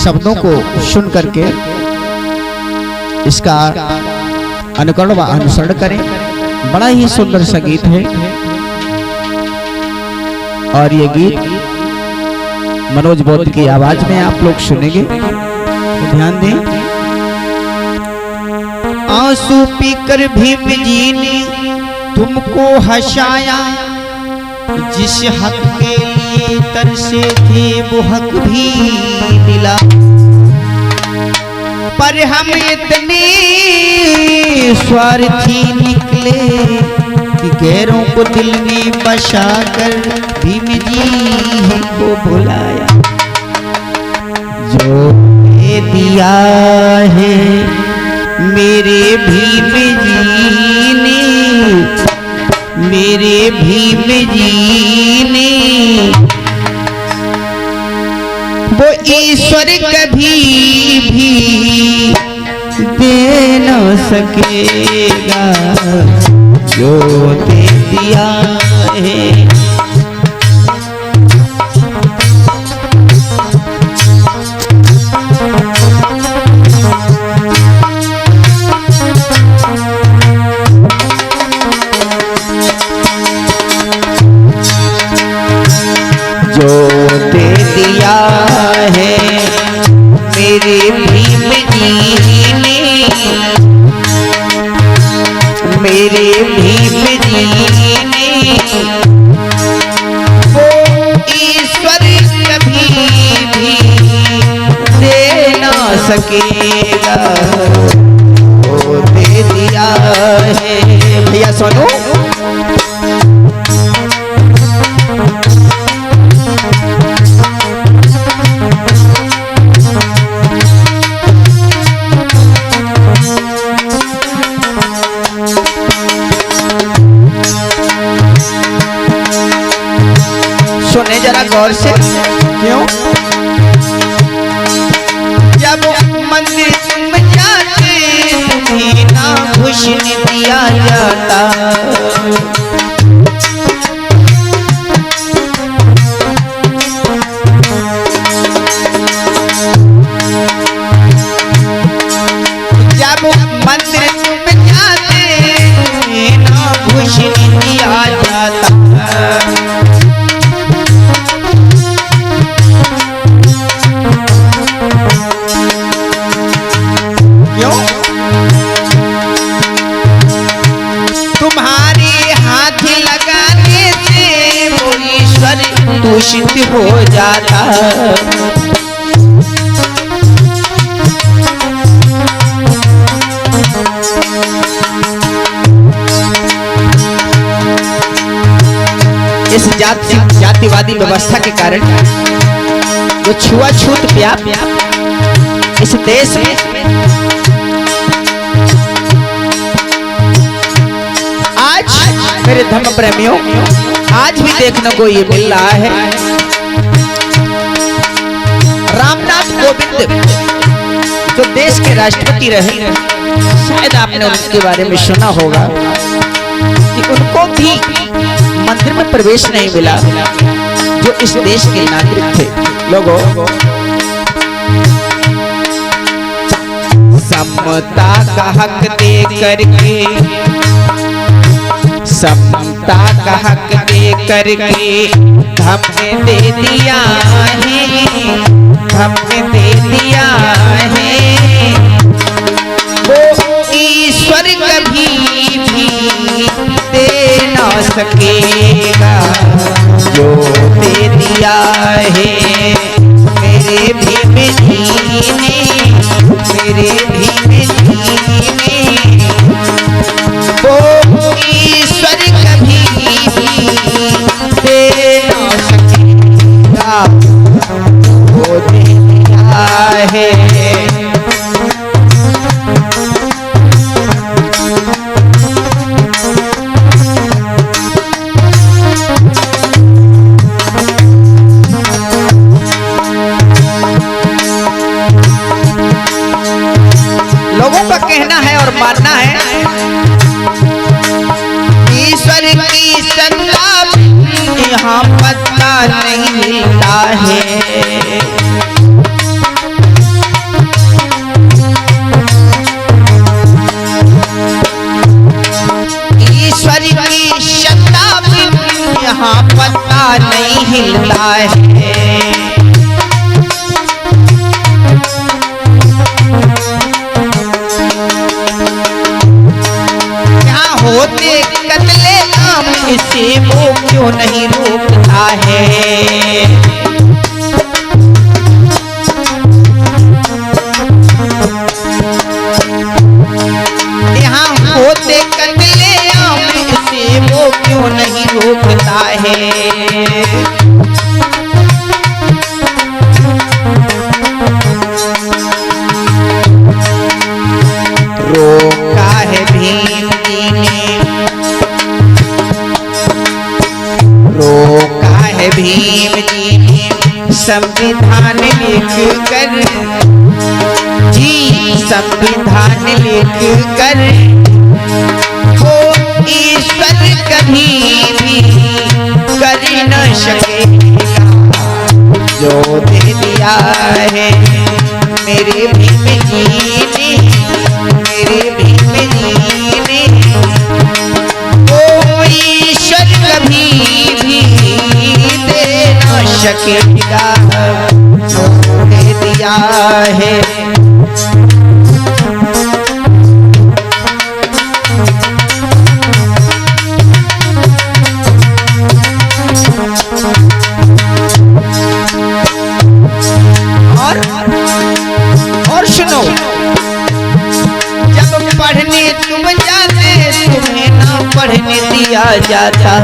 शब्दों को सुन करके इसका अनुकरण व अनुसरण करें। बड़ा ही सुंदर सा गीत है और ये गीत मनोज बौद्ध की आवाज में आप लोग सुनेंगे, तो ध्यान दें। आंसू पीकर भीम जी ने तुमको हंसाया, जिस हक के लिए तरसे थे वो हक भी मिला, पर हम इतने स्वार्थी निकले कि गैरों को दिल में बसा कर भीम जी हमको बुलाया। जो दे दिया है मेरे भीम जी ने, मेरे भीम जी ने, वो ईश्वर कभी भी दे न सकेगा, जो दे दिया है। जो दे दिया है मेरे भीम जी ने, मेरे भीम जी ने, वो ईश्वर कभी भी दे ना सकेगा, वो दे दिया है। भैया सुनो, सुने जरा गौर से। क्यों? जब मंदिर तुम जाते तुम्हें ना घुसने दिया जाता, जब मंदिर तुम जाते तुम्हें ना घुसने दिया जाता, दूषित हो जाता। इस जातिवादी व्यवस्था के कारण जो छुआछूत व्याप इस देश में आज मेरे धर्म प्रेमियों आज भी देखने को ये मिल रहा है। रामनाथ कोविंद जो देश के राष्ट्रपति रहे, शायद आपने उनके बारे में सुना होगा कि उनको भी मंदिर में प्रवेश नहीं मिला जो इस देश के नागरिक थे। लोगों, समता का हक दे करके, समता का हक दे करके हमने दे दिया है, हमने दे दिया है, वो ईश्वर कभी भी दे ना सकेगा, जो दे दिया है मेरे भीम जी ने, मेरे भीम जी ने, वो ईश्वर कभी भी दे ना सकेगा, वो दे दिया है। लोगों का कहना है और मानना है ईश्वर की सत्ता यहाँ पता नहीं मिलता है, वो क्यों नहीं रोकता है। यहाँ होते कतले आम से वो क्यों नहीं रोकता है। रोका है भीम जी ने, रोका है भीम जी ने संविधान लिख कर जी, संविधान लिख कर। वो ईश्वर कभी भी कर न सकेगा जो दे दिया है मेरे भीम जी ने, मेरे भीम जी ने। वो ईश्वर कभी भी दे न सकेगा जो दे दिया है। और सुनो, जब पढ़ने तुम जाते तुम्हें ना पढ़ने दिया जाता।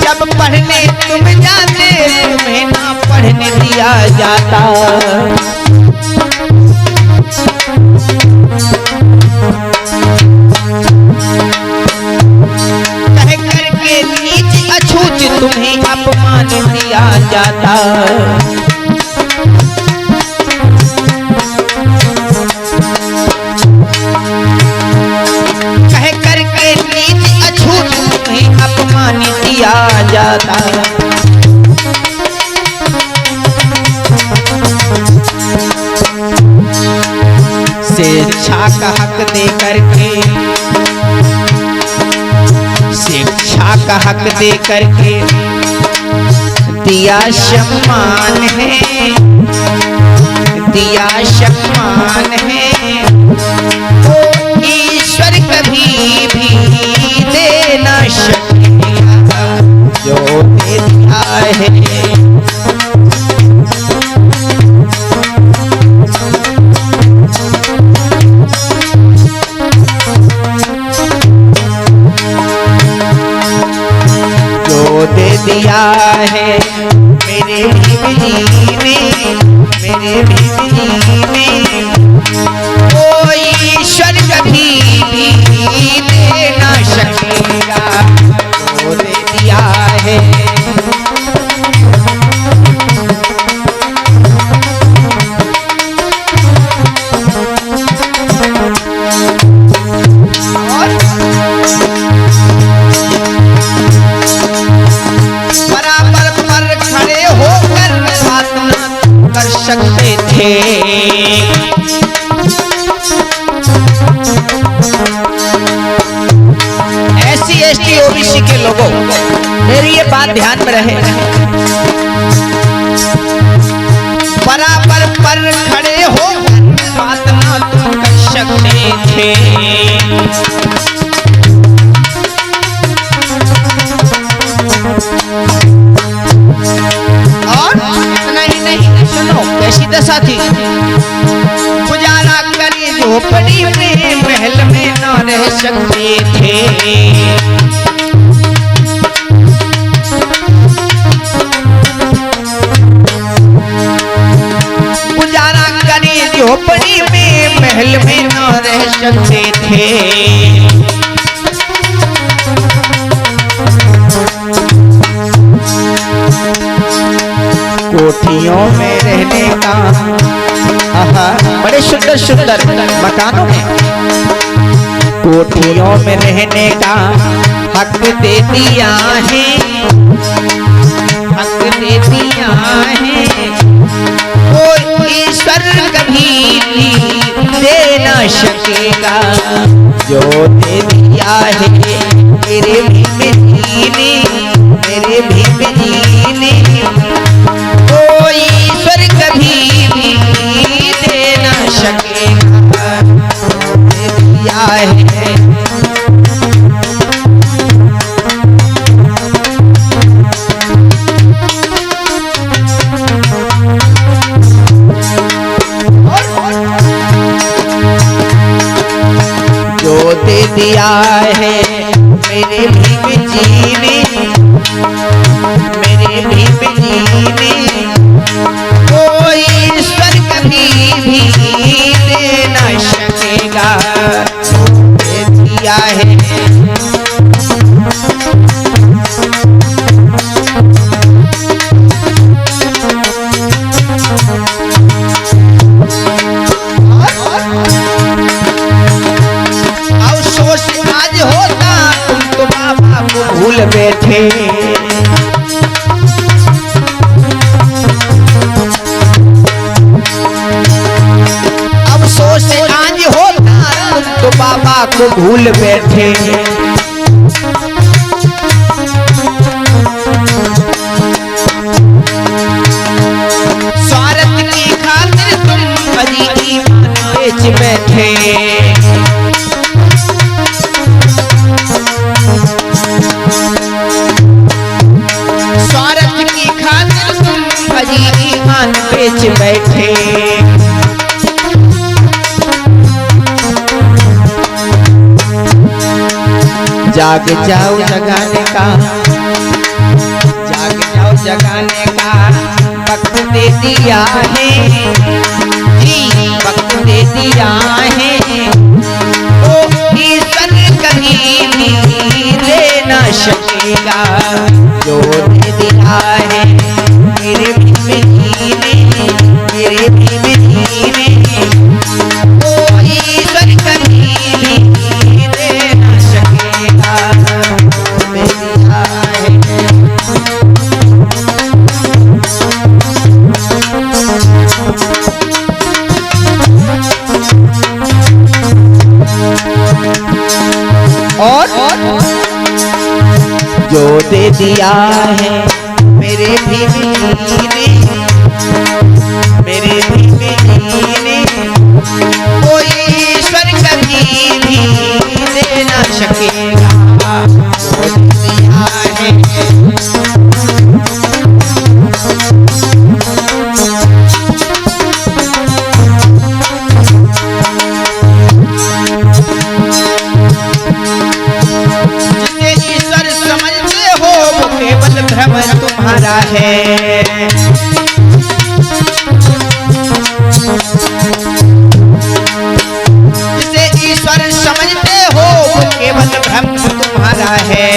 जब पढ़ने तुम जाते तुम्हें ना पढ़ने दिया जाता। तुम्हें अपमान दिया जाता। कह करके नीच अछूत तुम्हें अपमान दिया जाता। शिक्षा का हक दे करके, शिक्षा का हक दे करके दिया सम्मान है, दिया सम्मान है। वो ईश्वर कभी भी दे न सकेगा जो दे दिया है। दे दिया है मेरे भीम जी ने, मेरे भीम जी ने। वो ईश्वर कभी भी दे न सकेगा वो दे दिया है। सकते थे SC ST OBC के लोगों, मेरी ये बात ध्यान में रहे। बराबर पर खड़े हो बात ना तुम कर सकते थे। कैसी दशा थी, गुजारा करी झोपड़ी में महल में न रह सकते थे। गुजारा करी झोपड़ी में महल में न रह सकते थे। कोठियों में रहने का, बड़े सुंदर सुंदर मकानों में कोठियों में रहने का हक दे दिया है, हक दे दिया है। वो ईश्वर कभी भी दे न सकेगा जो दे दिया है मेरे भीम जी ने, मेरे भीम जी ने। वो ईश्वर कभी भी दे न भीम जी ने, मेरे भीम जी ने कोई ईश्वर कभी भी दे न सकेगा, दे दिया है। अफसोस आज होता तुम तो बाबा को भूल बैठे, अफसोस आज होता तुम तो बाबा को भूल बैठे। स्वार्थ की खातिर तुम भरी ईमान बेच बैठे, स्वार्थ की खातिर तुम भरी ईमान बेच बैठे। जाग जाओ जगाने का, जाग जाओ जगाने का वक्त दे दिया है जी, वक्त दे दिया है। ओ ईश्वर कहीं भी दे न सकेगा, जो दे दिया है मेरे भीम जी ने, मेरे भीम जी ने। ओ ईश्वर कहीं भी दे न सकेगा, जो दे दिया है। और जो दे दिया है मेरे भीम जी ने, मेरे भीम जी ने कोई ईश्वर कभी भी दे न सकेगा, जो दे दिया है। भ्रम तुम्हारा है, जिसे ईश्वर समझते हो वो केवल भ्रम तुम्हारा है।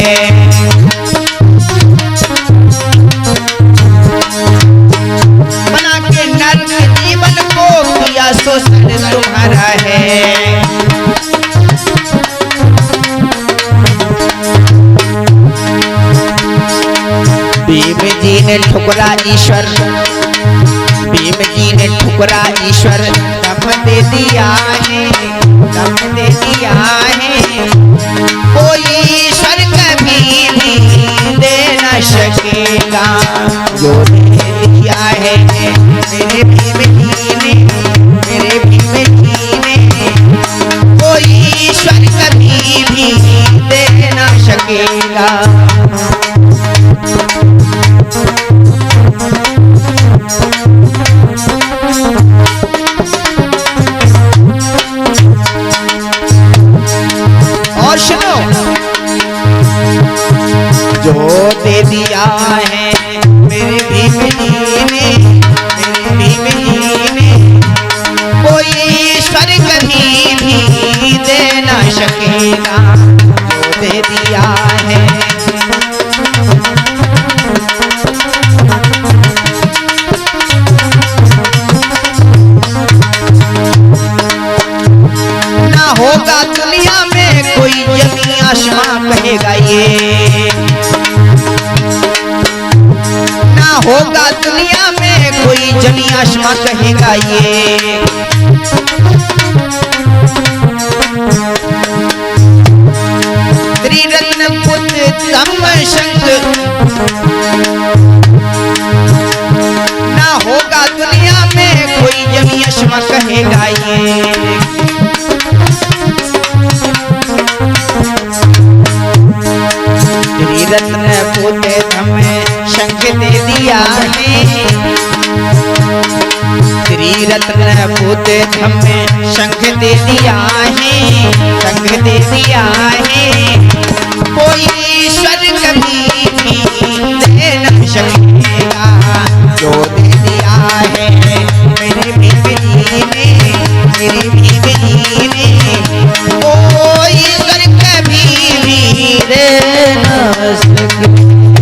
बना के नर्क जीवन को किया शोषण तुम्हारा है। भीम जी ने ठुकरा ईश्वर, भीम जी ने ठुकरा ईश्वर, दम दे दिया है, दम दे दिया है। कोई ईश्वर कभी भी दे न सकेगा, जो दे दिया है मेरे भीम जी ने, मेरे भीम जी ने। कोई ईश्वर कभी भी दे न सकेगा। और सुनो, जो दे दिया है मेरे भीम जी ने, मेरे भीम जी ने। कोई ईश्वर कभी भी दे न सकेगा, जो दे दिया है। ना होगा दुनिया में कोई जमीन आसमां कहेगा ये, ना होगा दुनिया में कोई जमीन आसमां कहेगा ये। त्रिरत्न पुत्र धम्म संग, ना होगा दुनिया में कोई जमीन आसमां कहेगा ये। त्रिरत्न पुत्र धम्म संग दे दिया है, त्रिरत्न पुत्र धम्म संग दे दिया है, संग दे दिया है। कोई ईश्वर कभी भी दे न सकेगा जो दे दिया है मेरे बीवी ने, मेरी बीवी ने, कोई ईश्वर कभी भी दे न सकेगा।